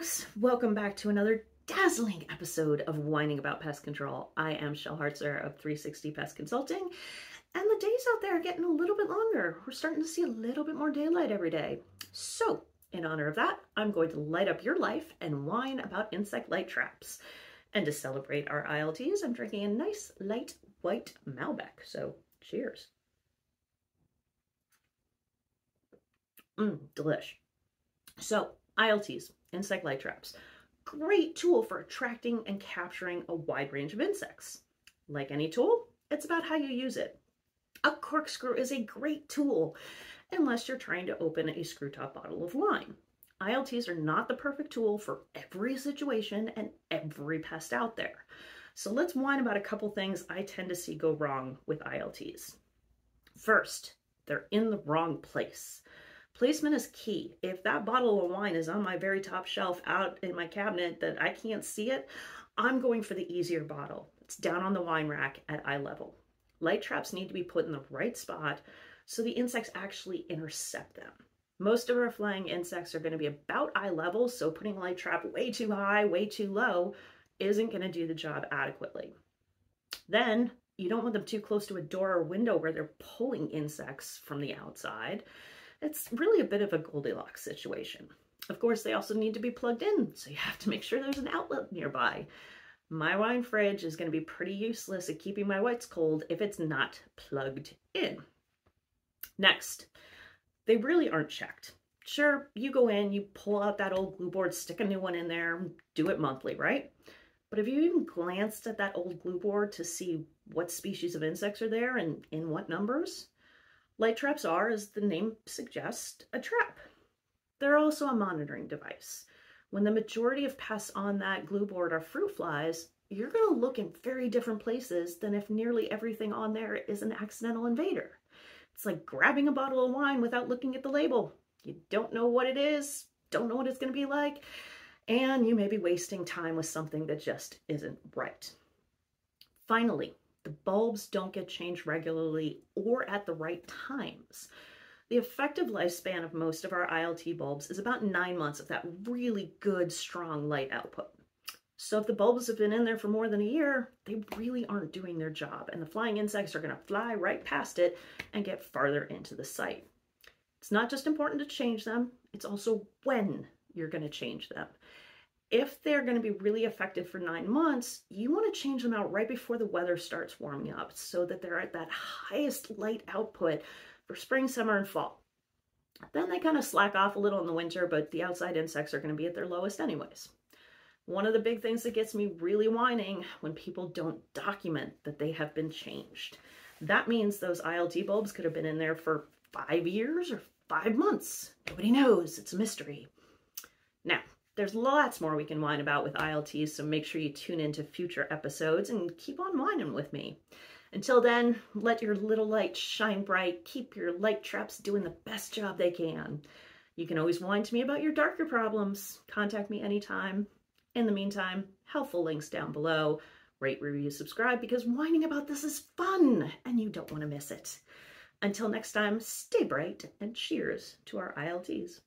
folks, welcome back to another dazzling episode of Whining About Pest Control. I am Shell Hartzer of 360 Pest Consulting, and the days out there are getting a little bit longer. We're starting to see a little bit more daylight every day. So, in honor of that, I'm going to light up your life and whine about insect light traps. And to celebrate our ILTs, I'm drinking a nice light white Malbec. So, cheers. Delish. So, ILTs, insect light traps. Great tool for attracting and capturing a wide range of insects. Like any tool, it's about how you use it. A corkscrew is a great tool, unless you're trying to open a screw top bottle of wine. ILTs are not the perfect tool for every situation and every pest out there. So let's whine about a couple things I tend to see go wrong with ILTs. First, they're in the wrong place. Placement is key. If that bottle of wine is on my very top shelf out in my cabinet that I can't see it, I'm going for the easier bottle. It's down on the wine rack at eye level. Light traps need to be put in the right spot so the insects actually intercept them. Most of our flying insects are going to be about eye level, so putting a light trap way too high, way too low isn't going to do the job adequately. Then, you don't want them too close to a door or window where they're pulling insects from the outside. It's really a bit of a Goldilocks situation. Of course, they also need to be plugged in, so you have to make sure there's an outlet nearby. My wine fridge is going to be pretty useless at keeping my whites cold if it's not plugged in. Next, they really aren't checked. Sure, you go in, you pull out that old glue board, stick a new one in there, do it monthly, right? But have you even glanced at that old glue board to see what species of insects are there and in what numbers? Light traps are, as the name suggests, a trap. They're also a monitoring device. When the majority of pests on that glue board are fruit flies, you're going to look in very different places than if nearly everything on there is an accidental invader. It's like grabbing a bottle of wine without looking at the label. You don't know what it is, don't know what it's going to be like, and you may be wasting time with something that just isn't right. Finally, the bulbs don't get changed regularly or at the right times. The effective lifespan of most of our ILT bulbs is about 9 months of that really good, strong light output. So if the bulbs have been in there for more than a year, they really aren't doing their job, and the flying insects are going to fly right past it and get farther into the site. It's not just important to change them, it's also when you're going to change them. If they're going to be really effective for 9 months, you want to change them out right before the weather starts warming up so that they're at that highest light output for spring, summer, and fall. Then they kind of slack off a little in the winter, but the outside insects are going to be at their lowest anyways. One of the big things that gets me really whining when people don't document that they have been changed. That means those ILT bulbs could have been in there for 5 years or 5 months. Nobody knows. It's a mystery. Now, there's lots more we can whine about with ILTs, so make sure you tune into future episodes and keep on whining with me. Until then, let your little light shine bright. Keep your light traps doing the best job they can. You can always whine to me about your darker problems. Contact me anytime. In the meantime, helpful links down below. Rate, review, subscribe, because whining about this is fun and you don't want to miss it. Until next time, stay bright and cheers to our ILTs.